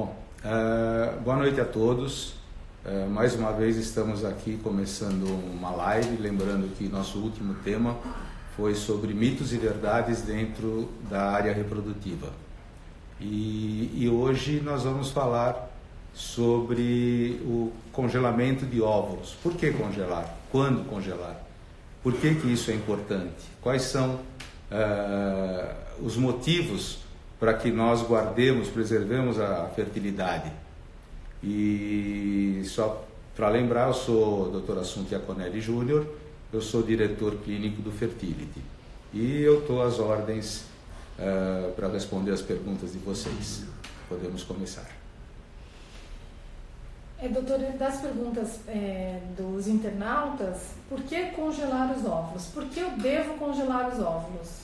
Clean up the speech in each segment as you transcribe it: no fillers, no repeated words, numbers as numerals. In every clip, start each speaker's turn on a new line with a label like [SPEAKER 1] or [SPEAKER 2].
[SPEAKER 1] Bom, boa noite a todos. Mais uma vez estamos aqui começando uma live, lembrando que nosso último tema foi sobre mitos e verdades dentro da área reprodutiva. E hoje nós vamos falar sobre o congelamento de óvulos. Por que congelar? Quando congelar? Por que isso é importante? Quais são os motivos para que nós guardemos, preservemos a fertilidade? E só para lembrar, eu sou o Dr. Assunto Iaconelli Júnior, eu sou diretor clínico do Fertility e eu estou às ordens para responder as perguntas de vocês. Podemos começar.
[SPEAKER 2] Doutor, das perguntas dos internautas, por que congelar os óvulos? Por que eu devo congelar os óvulos?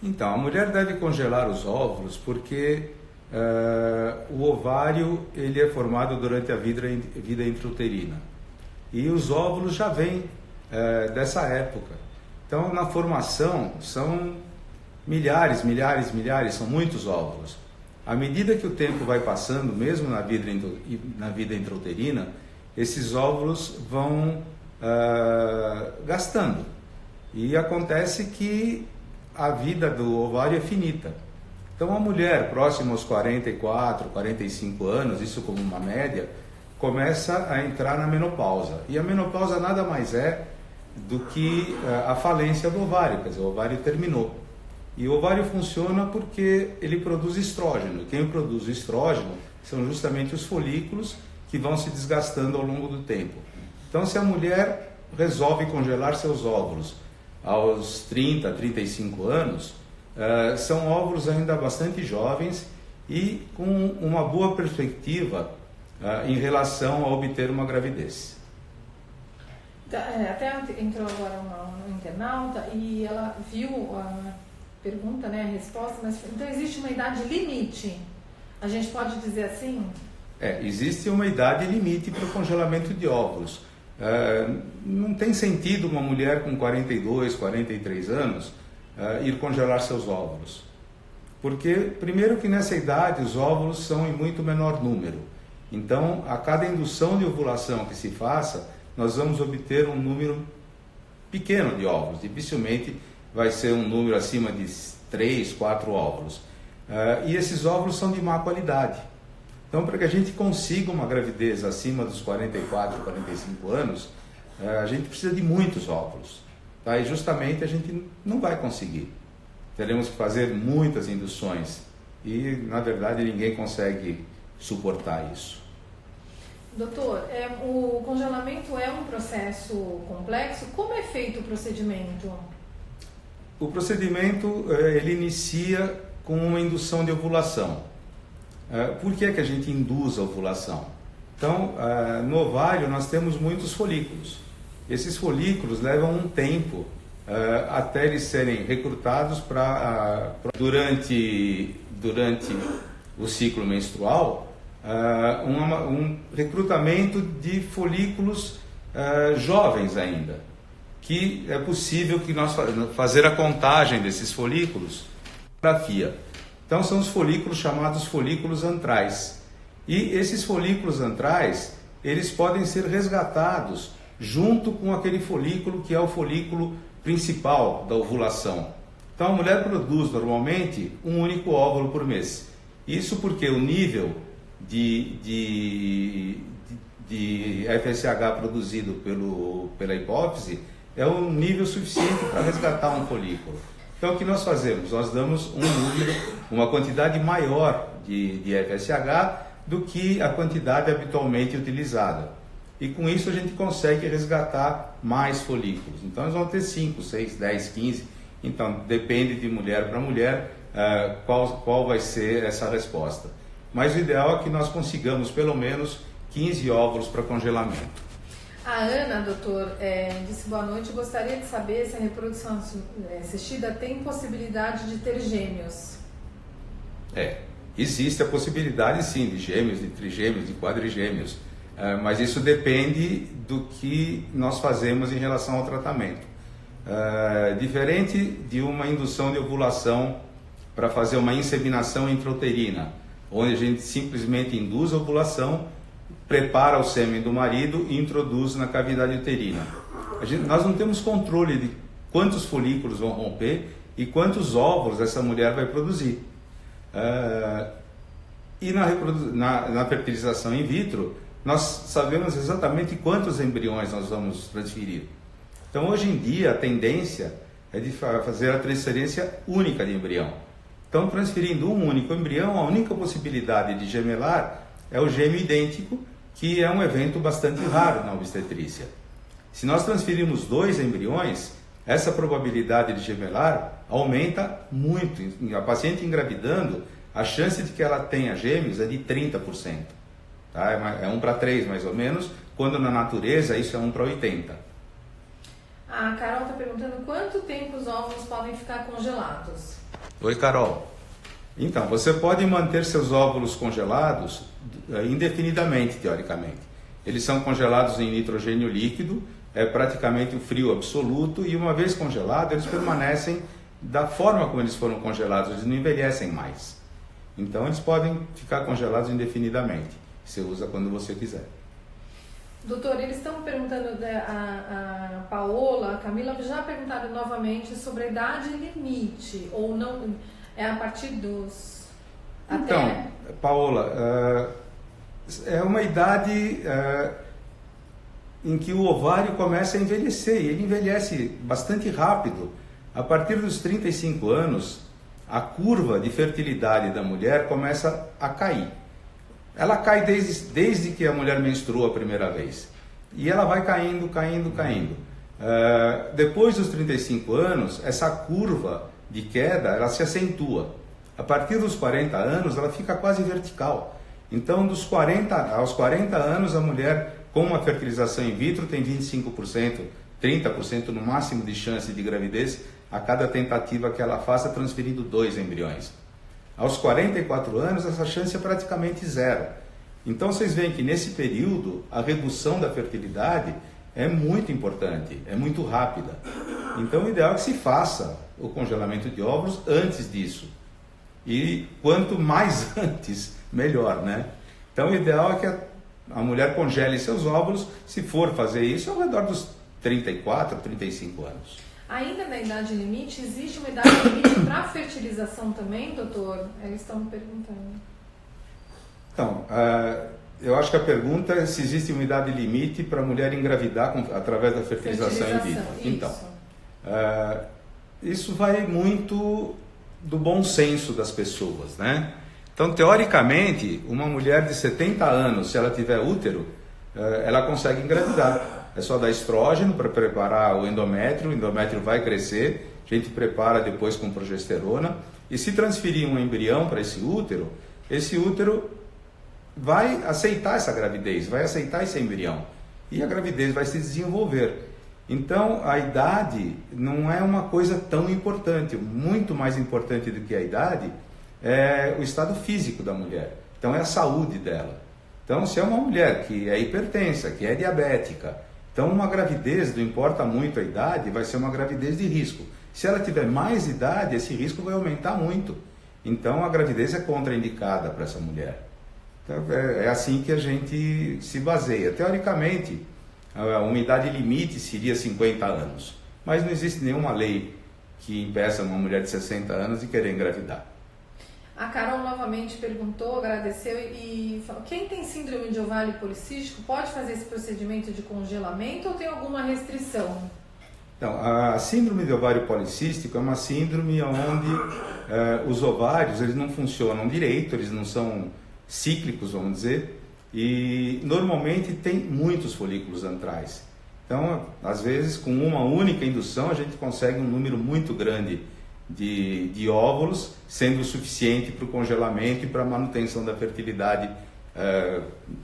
[SPEAKER 1] Então, a mulher deve congelar os óvulos porque o ovário ele é formado durante a vida intrauterina e os óvulos já vêm dessa época. Então, na formação são milhares, são muitos óvulos. À medida que o tempo vai passando, mesmo na vida intrauterina, esses óvulos vão gastando. E acontece que a vida do ovário é finita. Então, a mulher próxima aos 44, 45 anos, isso como uma média, começa a entrar na menopausa. E a menopausa nada mais é do que a falência do ovário, quer dizer, o ovário terminou. E o ovário funciona porque ele produz estrógeno. Quem produz o estrógeno são justamente os folículos que vão se desgastando ao longo do tempo. Então, se a mulher resolve congelar seus óvulos aos 30, 35 anos, são óvulos ainda bastante jovens e com uma boa perspectiva em relação a obter uma gravidez.
[SPEAKER 2] Até entrou agora uma internauta e ela viu a pergunta, a resposta, mas então existe uma idade limite? A gente pode dizer assim?
[SPEAKER 1] Existe uma idade limite para o congelamento de óvulos. Não tem sentido uma mulher com 42, 43 anos ir congelar seus óvulos. Porque, primeiro que nessa idade os óvulos são em muito menor número. Então, a cada indução de ovulação que se faça, nós vamos obter um número pequeno de óvulos. Dificilmente vai ser um número acima de 3, 4 óvulos. E esses óvulos são de má qualidade. Então, para que a gente consiga uma gravidez acima dos 44, 45 anos, a gente precisa de muitos óvulos. Tá? E justamente a gente não vai conseguir. Teremos que fazer muitas induções. E, na verdade, ninguém consegue suportar isso.
[SPEAKER 2] Doutor, o congelamento é um processo complexo. Como é feito o procedimento?
[SPEAKER 1] O procedimento ele inicia com uma indução de ovulação. Por que a gente induz a ovulação? Então, no ovário nós temos muitos folículos. Esses folículos levam um tempo até eles serem recrutados durante o ciclo menstrual, um recrutamento de folículos jovens ainda, que é possível que nós fazer a contagem desses folículos por fotografia. Então são os folículos chamados folículos antrais. E esses folículos antrais, eles podem ser resgatados junto com aquele folículo que é o folículo principal da ovulação. Então a mulher produz normalmente um único óvulo por mês. Isso porque o nível de FSH produzido pela hipófise é um nível suficiente para resgatar um folículo. Então o que nós fazemos? Nós damos uma quantidade maior de FSH do que a quantidade habitualmente utilizada. E com isso a gente consegue resgatar mais folículos. Então nós vamos ter 5, 6, 10, 15. Então depende de mulher para mulher qual vai ser essa resposta. Mas o ideal é que nós consigamos pelo menos 15 óvulos para congelamento.
[SPEAKER 2] A Ana, doutor, disse boa noite. Gostaria de saber se a reprodução assistida tem possibilidade de ter gêmeos.
[SPEAKER 1] Existe a possibilidade sim de gêmeos, de trigêmeos, de quadrigêmeos. Mas isso depende do que nós fazemos em relação ao tratamento. Diferente de uma indução de ovulação para fazer uma inseminação intrauterina. onde a gente simplesmente induz a ovulação, prepara o sêmen do marido e introduz na cavidade uterina. Nós não temos controle de quantos folículos vão romper e quantos óvulos essa mulher vai produzir. E na fertilização in vitro, nós sabemos exatamente quantos embriões nós vamos transferir. Então, hoje em dia, a tendência é de fazer a transferência única de embrião. Então, transferindo um único embrião, a única possibilidade de gemelar é o gêmeo idêntico, que é um evento bastante raro na obstetrícia. Se nós transferirmos 2 embriões, essa probabilidade de gemelar aumenta muito. A paciente engravidando, a chance de que ela tenha gêmeos é de 30%. Tá? É 1 para 3 mais ou menos, quando na natureza isso é 1 para 80.
[SPEAKER 2] A Carol está perguntando quanto tempo os óvulos podem ficar congelados.
[SPEAKER 1] Oi, Carol. Então, você pode manter seus óvulos congelados indefinidamente, teoricamente. Eles são congelados em nitrogênio líquido, é praticamente o frio absoluto, e uma vez congelados, eles permanecem da forma como eles foram congelados, eles não envelhecem mais. Então, eles podem ficar congelados indefinidamente. Você usa quando você quiser.
[SPEAKER 2] Doutor, eles estão perguntando, a Paola, a Camila já perguntaram novamente sobre a idade limite, ou não, é a partir dos...
[SPEAKER 1] Então, Paola, é uma idade em que o ovário começa a envelhecer, e ele envelhece bastante rápido. A partir dos 35 anos, a curva de fertilidade da mulher começa a cair. Ela cai desde que a mulher menstrua a primeira vez. E ela vai caindo. Depois dos 35 anos, essa curva de queda, ela se acentua. A partir dos 40 anos, ela fica quase vertical. Então, aos 40 anos, a mulher com uma fertilização in vitro tem 25%, 30% no máximo de chance de gravidez a cada tentativa que ela faça transferindo 2 embriões. Aos 44 anos, essa chance é praticamente zero. Então, vocês veem que nesse período, a redução da fertilidade é muito importante, é muito rápida. Então, o ideal é que se faça o congelamento de óvulos antes disso. E quanto mais antes, melhor, né? Então, o ideal é que a mulher congele seus óvulos, se for fazer isso, ao redor dos 34, 35 anos.
[SPEAKER 2] Ainda na idade limite, existe uma idade limite para fertilização também, doutor? Eles estão me perguntando.
[SPEAKER 1] Então, eu acho que a pergunta é se existe uma idade limite para a mulher engravidar através da fertilização in vitro. Então, isso vai muito do bom senso das pessoas, né? Então, teoricamente, uma mulher de 70 anos, se ela tiver útero, ela consegue engravidar. É só dar estrógeno para preparar o endométrio vai crescer, a gente prepara depois com progesterona, e se transferir um embrião para esse útero vai aceitar essa gravidez, vai aceitar esse embrião, e a gravidez vai se desenvolver. Então, a idade não é uma coisa tão importante. Muito mais importante do que a idade é o estado físico da mulher. Então, é a saúde dela. Então, se é uma mulher que é hipertensa, que é diabética, então uma gravidez, não importa muito a idade, vai ser uma gravidez de risco. Se ela tiver mais idade, esse risco vai aumentar muito. Então, a gravidez é contraindicada para essa mulher. Então, é assim que a gente se baseia. Teoricamente, uma idade limite seria 50 anos, mas não existe nenhuma lei que impeça uma mulher de 60 anos de querer engravidar.
[SPEAKER 2] A Carol novamente perguntou, agradeceu e falou: quem tem síndrome de ovário policístico pode fazer esse procedimento de congelamento ou tem alguma restrição?
[SPEAKER 1] Então, a síndrome de ovário policístico é uma síndrome onde os ovários eles não funcionam direito, eles não são cíclicos, vamos dizer, e normalmente tem muitos folículos antrais. Então, às vezes, com uma única indução, a gente consegue um número muito grande de óvulos, sendo o suficiente para o congelamento e para a manutenção da fertilidade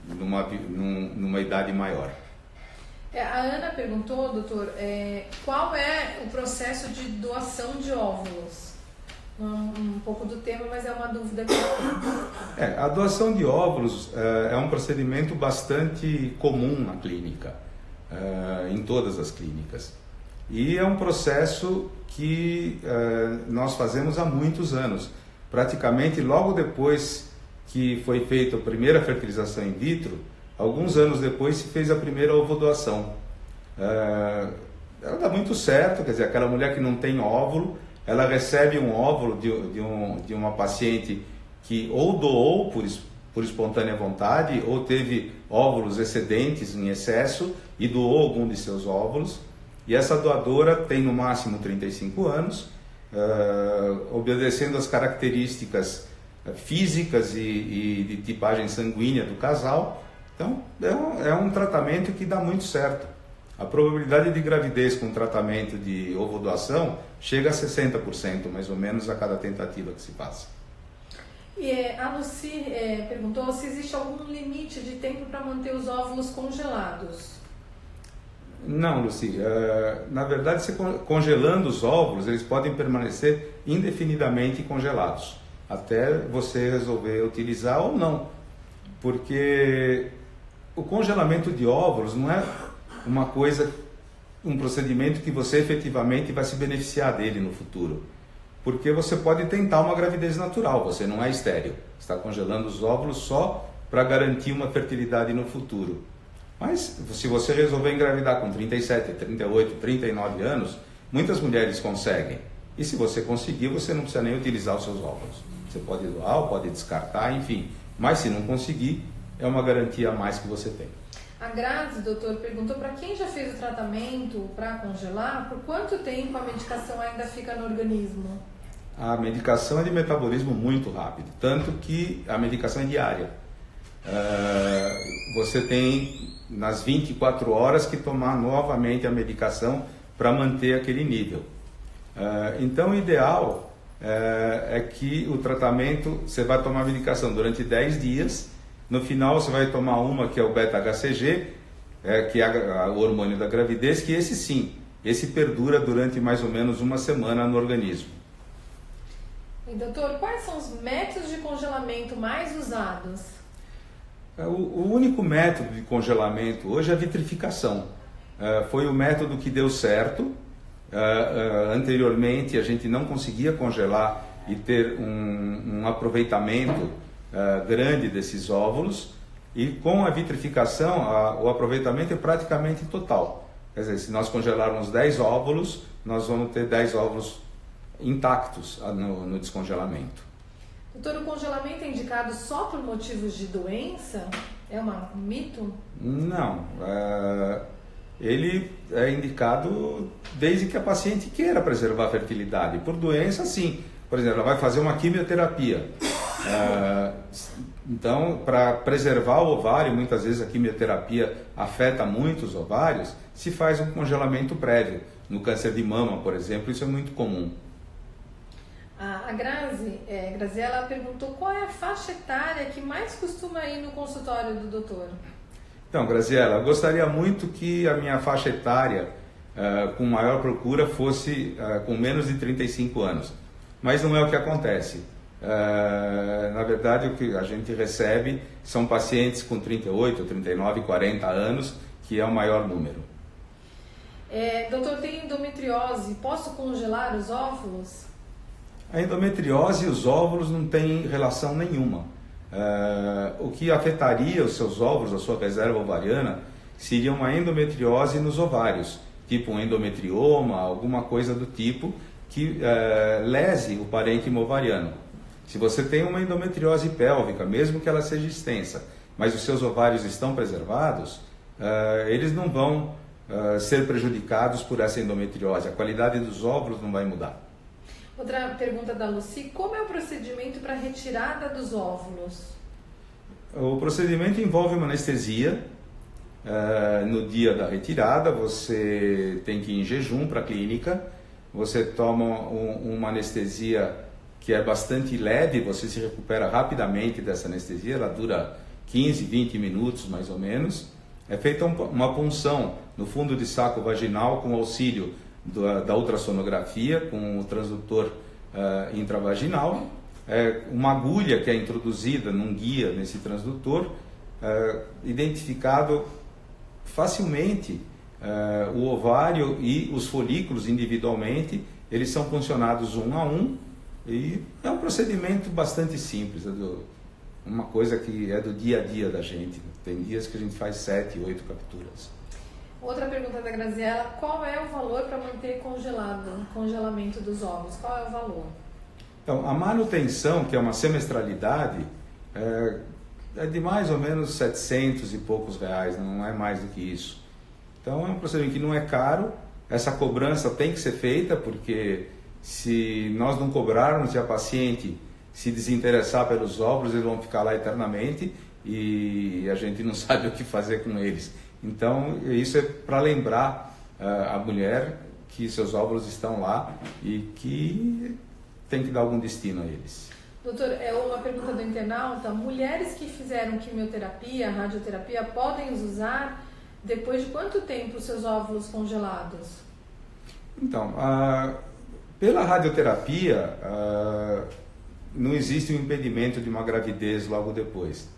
[SPEAKER 1] numa idade maior.
[SPEAKER 2] A Ana perguntou, doutor, qual é o processo de doação de óvulos? Um pouco do tema, mas é uma dúvida que eu tenho.
[SPEAKER 1] A doação de óvulos é um procedimento bastante comum na clínica, em todas as clínicas. E é um processo que nós fazemos há muitos anos. Praticamente logo depois que foi feita a primeira fertilização in vitro, alguns anos depois se fez a primeira ovodoação. Ela dá muito certo, quer dizer, aquela mulher que não tem óvulo, ela recebe um óvulo de uma paciente que ou doou por espontânea vontade, ou teve óvulos excedentes em excesso e doou algum de seus óvulos. E essa doadora tem no máximo 35 anos, obedecendo às características físicas e de tipagem sanguínea do casal. Então, é um tratamento que dá muito certo. A probabilidade de gravidez com tratamento de ovodoação chega a 60%, mais ou menos, a cada tentativa que se passa.
[SPEAKER 2] E a Lucy perguntou se existe algum limite de tempo para manter os óvulos congelados.
[SPEAKER 1] Não, Lucy. Na verdade, congelando os óvulos, eles podem permanecer indefinidamente congelados, até você resolver utilizar ou não. Porque o congelamento de óvulos não é um procedimento que você efetivamente vai se beneficiar dele no futuro. Porque você pode tentar uma gravidez natural, você não é estéril. Está congelando os óvulos só para garantir uma fertilidade no futuro. Mas se você resolver engravidar com 37, 38, 39 anos, muitas mulheres conseguem. E se você conseguir, você não precisa nem utilizar os seus óvulos. Você pode doar ou pode descartar, enfim. Mas se não conseguir, é uma garantia a mais que você tem.
[SPEAKER 2] A Grazi, doutor, perguntou para quem já fez o tratamento para congelar, por quanto tempo a medicação ainda fica no organismo?
[SPEAKER 1] A medicação é de metabolismo muito rápido, tanto que a medicação é diária. Você tem nas 24 horas que tomar novamente a medicação para manter aquele nível. Então o ideal é que o tratamento, você vai tomar a medicação durante 10 dias, no final você vai tomar uma que é o beta-HCG, que é o hormônio da gravidez, que esse perdura durante mais ou menos uma semana no organismo.
[SPEAKER 2] E doutor, quais são os métodos de congelamento mais usados?
[SPEAKER 1] O único método de congelamento hoje é a vitrificação. Foi o método que deu certo. Anteriormente a gente não conseguia congelar e ter um aproveitamento grande desses óvulos, e com a vitrificação o aproveitamento é praticamente total. Quer dizer, se nós congelarmos 10 óvulos, nós vamos ter 10 óvulos intactos no descongelamento.
[SPEAKER 2] Doutor, o congelamento é indicado só por motivos de doença? É um mito?
[SPEAKER 1] Não. Ele é indicado desde que a paciente queira preservar a fertilidade. Por doença, sim. Por exemplo, ela vai fazer uma quimioterapia. Então, para preservar o ovário, muitas vezes a quimioterapia afeta muito os ovários, se faz um congelamento prévio. No câncer de mama, por exemplo, isso é muito comum.
[SPEAKER 2] A Graziela perguntou qual é a faixa etária que mais costuma ir no consultório do doutor.
[SPEAKER 1] Então, Graziela, eu gostaria muito que a minha faixa etária com maior procura fosse com menos de 35 anos. Mas não é o que acontece. Na verdade, o que a gente recebe são pacientes com 38, 39, 40 anos, que é o maior número.
[SPEAKER 2] Doutor, tem endometriose, posso congelar os óvulos?
[SPEAKER 1] A endometriose e os óvulos não têm relação nenhuma. O que afetaria os seus óvulos, a sua reserva ovariana, seria uma endometriose nos ovários, tipo um endometrioma, alguma coisa do tipo que lese o parênquima ovariano. Se você tem uma endometriose pélvica, mesmo que ela seja extensa, mas os seus ovários estão preservados, eles não vão ser prejudicados por essa endometriose. A qualidade dos óvulos não vai mudar.
[SPEAKER 2] Outra pergunta da Lucy: como é o procedimento para retirada dos óvulos?
[SPEAKER 1] O procedimento envolve uma anestesia. No dia da retirada, você tem que ir em jejum para a clínica. Você toma uma anestesia que é bastante leve, você se recupera rapidamente dessa anestesia. Ela dura 15, 20 minutos mais ou menos. É feita uma punção no fundo de saco vaginal com auxílio da ultrassonografia, com o transdutor intravaginal, uma agulha que é introduzida num guia nesse transdutor, identificado facilmente o ovário e os folículos individualmente, eles são funcionados um a um, e é um procedimento bastante simples. uma coisa que é do dia a dia da gente. Tem dias que a gente faz 7, 8 capturas.
[SPEAKER 2] Outra pergunta da Graziela: qual é o valor para manter congelamento dos ovos? Qual é o valor?
[SPEAKER 1] Então, a manutenção, que é uma semestralidade, é de mais ou menos 700 e poucos reais, não é mais do que isso. Então, é um procedimento que não é caro. Essa cobrança tem que ser feita, porque se nós não cobrarmos e a paciente se desinteressar pelos óvulos, eles vão ficar lá eternamente e a gente não sabe o que fazer com eles. Então, isso é para lembrar a mulher que seus óvulos estão lá e que tem que dar algum destino a eles.
[SPEAKER 2] Doutor, é uma pergunta do internauta: mulheres que fizeram quimioterapia, radioterapia, podem usar depois de quanto tempo os seus óvulos congelados?
[SPEAKER 1] Então, pela radioterapia, não existe um impedimento de uma gravidez logo depois.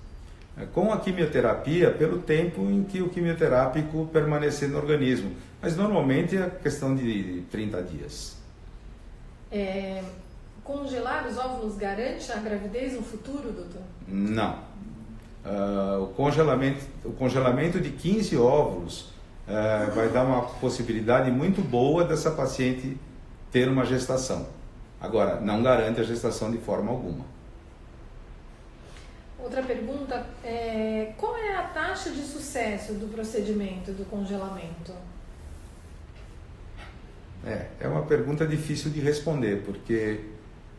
[SPEAKER 1] Com a quimioterapia, pelo tempo em que o quimioterápico permanecer no organismo, mas normalmente é questão de 30 dias.
[SPEAKER 2] Congelar os óvulos garante a gravidez no futuro, doutor?
[SPEAKER 1] Não. O congelamento de 15 óvulos vai dar uma possibilidade muito boa dessa paciente ter uma gestação. Agora, não garante a gestação de forma alguma.
[SPEAKER 2] Outra pergunta: qual é a taxa de sucesso do procedimento do congelamento?
[SPEAKER 1] É uma pergunta difícil de responder, porque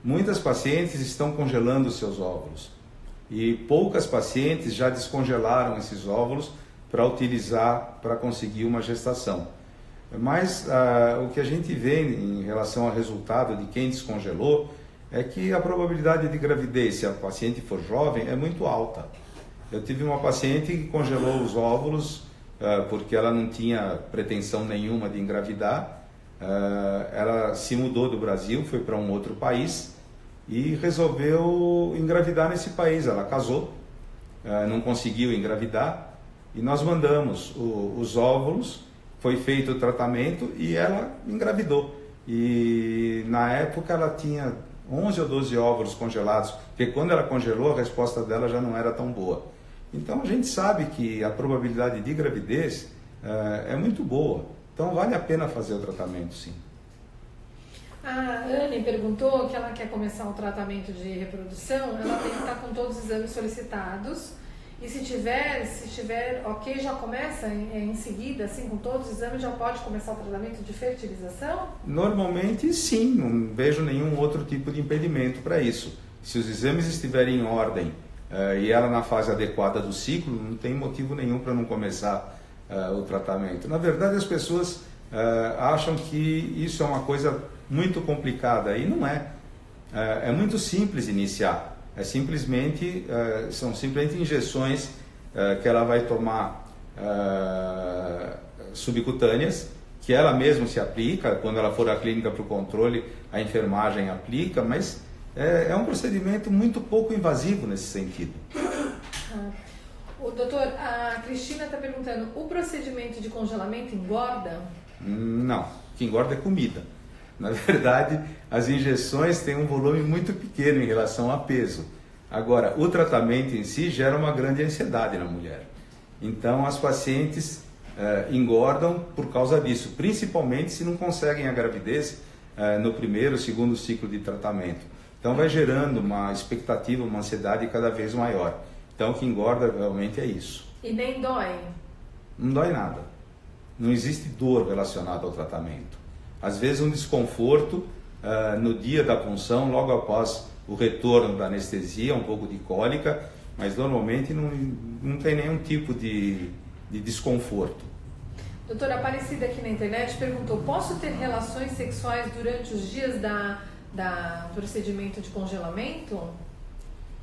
[SPEAKER 1] muitas pacientes estão congelando seus óvulos e poucas pacientes já descongelaram esses óvulos para utilizar para conseguir uma gestação. Mas o que a gente vê em relação ao resultado de quem descongelou é que a probabilidade de gravidez, se a paciente for jovem, é muito alta. Eu tive uma paciente que congelou os óvulos porque ela não tinha pretensão nenhuma de engravidar. Ela se mudou do Brasil, foi para um outro país e resolveu engravidar nesse país. Ela casou, não conseguiu engravidar e nós mandamos os óvulos, foi feito o tratamento e ela engravidou. E na época ela tinha 11 ou 12 óvulos congelados, porque quando ela congelou a resposta dela já não era tão boa. Então a gente sabe que a probabilidade de gravidez é muito boa. Então vale a pena fazer o tratamento, sim.
[SPEAKER 2] A Anne perguntou que ela quer começar o tratamento de reprodução, ela tem que estar com todos os exames solicitados e se estiver ok, já começa em seguida, assim, com todos os exames, já pode começar o tratamento de fertilização?
[SPEAKER 1] Normalmente sim, não vejo nenhum outro tipo de impedimento para isso. Se os exames estiverem em ordem e ela na fase adequada do ciclo, não tem motivo nenhum para não começar o tratamento. Na verdade, as pessoas acham que isso é uma coisa muito complicada e não é. É muito simples iniciar. São simplesmente injeções que ela vai tomar subcutâneas, que ela mesma se aplica. Quando ela for à clínica para o controle, a enfermagem aplica, mas é um procedimento muito pouco invasivo nesse sentido.
[SPEAKER 2] Doutor, a Cristina está perguntando: o procedimento de congelamento engorda?
[SPEAKER 1] Não, o que engorda é comida. Na verdade, as injeções têm um volume muito pequeno em relação a peso. Agora, o tratamento em si gera uma grande ansiedade na mulher. Então, as pacientes engordam por causa disso, principalmente se não conseguem a gravidez no primeiro, segundo ciclo de tratamento. Então, vai gerando uma expectativa, uma ansiedade cada vez maior. Então, o que engorda realmente é isso.
[SPEAKER 2] E nem dói?
[SPEAKER 1] Não dói nada. Não existe dor relacionada ao tratamento. Às vezes um desconforto no dia da punção, logo após o retorno da anestesia, um pouco de cólica, mas normalmente não tem nenhum tipo de desconforto.
[SPEAKER 2] Doutora Aparecida aqui na internet perguntou: posso ter relações sexuais durante os dias da procedimento de congelamento?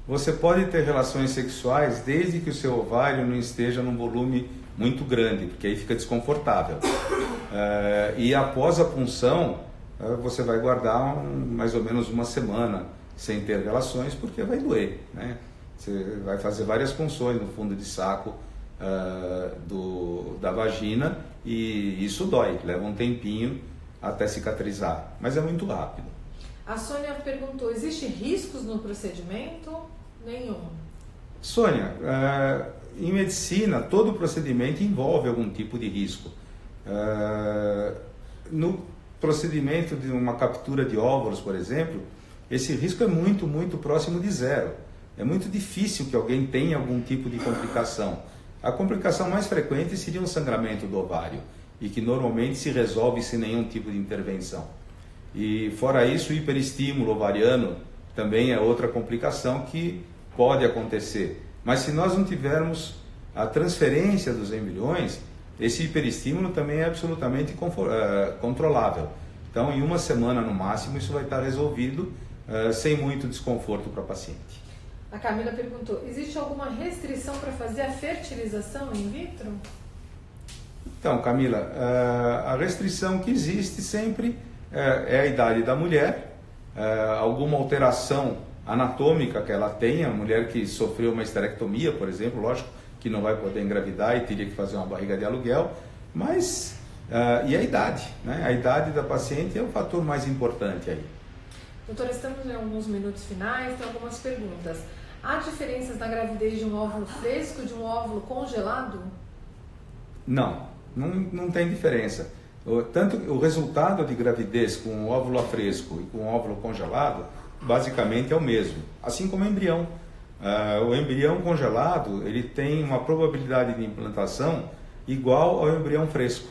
[SPEAKER 1] Você pode ter relações sexuais desde que o seu ovário não esteja num volume muito grande, porque aí fica desconfortável. E após a punção, você vai guardar mais ou menos uma semana sem ter relações, porque vai doer, né? Você vai fazer várias punções no fundo de saco da vagina e isso dói, leva um tempinho até cicatrizar, mas é muito rápido.
[SPEAKER 2] A Sônia perguntou: existe riscos no procedimento? Nenhum.
[SPEAKER 1] Sônia, em medicina, todo procedimento envolve algum tipo de risco. No procedimento de uma captura de óvulos, por exemplo, esse risco é muito, muito próximo de zero. É muito difícil que alguém tenha algum tipo de complicação. A complicação mais frequente seria um sangramento do ovário, e que normalmente se resolve sem nenhum tipo de intervenção. E fora isso, o hiperestímulo ovariano também é outra complicação que pode acontecer. Mas se nós não tivermos a transferência dos embriões, esse hiperestímulo também é absolutamente controlável. Então, em uma semana no máximo, isso vai estar resolvido sem muito desconforto para a paciente.
[SPEAKER 2] A Camila perguntou, existe alguma restrição para fazer a fertilização in vitro?
[SPEAKER 1] Então, Camila, a restrição que existe sempre é a idade da mulher, alguma alteração anatômica que ela tenha, a mulher que sofreu uma esterectomia, por exemplo, lógico que não vai poder engravidar e teria que fazer uma barriga de aluguel, mas e a idade, né? A idade da paciente é o fator mais importante aí.
[SPEAKER 2] Doutora, estamos em alguns minutos finais, tem algumas perguntas. Há diferenças na gravidez de um óvulo fresco e de um óvulo congelado?
[SPEAKER 1] Não tem diferença. Tanto o resultado de gravidez com um óvulo a fresco e com um óvulo congelado, basicamente é o mesmo. Assim como o embrião. O embrião congelado, ele tem uma probabilidade de implantação igual ao embrião fresco.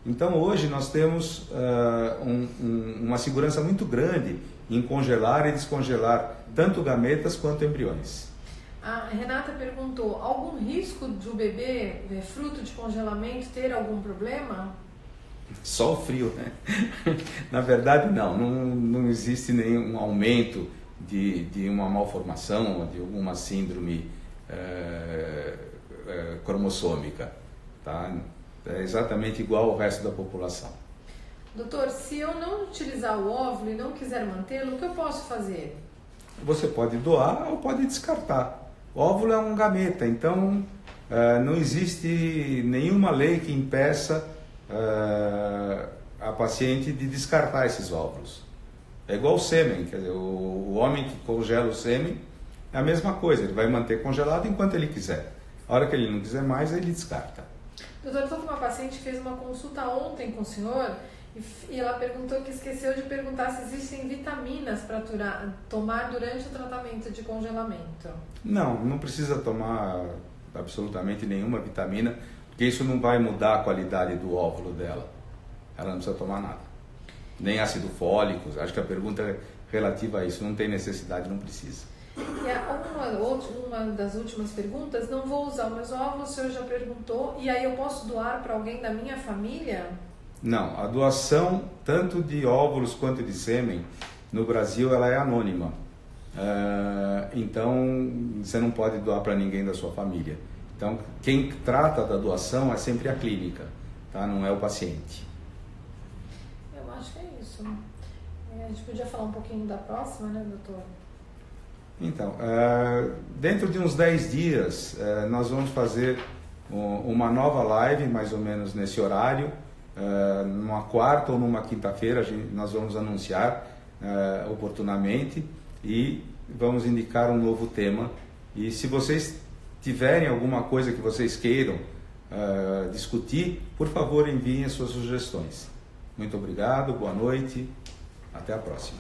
[SPEAKER 1] Então hoje nós temos uma segurança muito grande em congelar e descongelar tanto gametas quanto embriões.
[SPEAKER 2] A Renata perguntou, algum risco de o bebê, fruto de congelamento, ter algum problema?
[SPEAKER 1] Só o frio, né? Na verdade não existe nenhum aumento de uma malformação, de alguma síndrome cromossômica, tá? É exatamente igual ao resto da população.
[SPEAKER 2] Doutor, se eu não utilizar o óvulo e não quiser mantê-lo, o que eu posso fazer?
[SPEAKER 1] Você pode doar ou pode descartar. O óvulo é um gameta, então não existe nenhuma lei que impeça a paciente de descartar esses óvulos. É igual o sêmen, quer dizer, o homem que congela o sêmen é a mesma coisa, ele vai manter congelado enquanto ele quiser. A hora que ele não quiser mais, ele descarta.
[SPEAKER 2] Doutor, estou com uma paciente que fez uma consulta ontem com o senhor e ela perguntou que esqueceu de perguntar se existem vitaminas para tomar durante o tratamento de congelamento.
[SPEAKER 1] Não precisa tomar absolutamente nenhuma vitamina, porque isso não vai mudar a qualidade do óvulo dela. Ela não precisa tomar nada. Nem ácido fólico, acho que a pergunta é relativa a isso, não tem necessidade, não precisa.
[SPEAKER 2] E uma das últimas perguntas, não vou usar meus óvulos, o senhor já perguntou, e aí eu posso doar para alguém da minha família?
[SPEAKER 1] Não, a doação tanto de óvulos quanto de sêmen no Brasil ela é anônima. Então você não pode doar para ninguém da sua família. Então quem trata da doação é sempre a clínica, tá? Não é o paciente.
[SPEAKER 2] Eu acho que é isso. A gente podia falar um pouquinho da próxima, né, doutor?
[SPEAKER 1] Então, dentro de uns 10 dias nós vamos fazer uma nova live, mais ou menos nesse horário, numa quarta ou numa quinta-feira, nós vamos anunciar oportunamente e vamos indicar um novo tema. E se vocês tiverem alguma coisa que vocês queiram discutir, por favor enviem as suas sugestões. Muito obrigado, boa noite, até a próxima.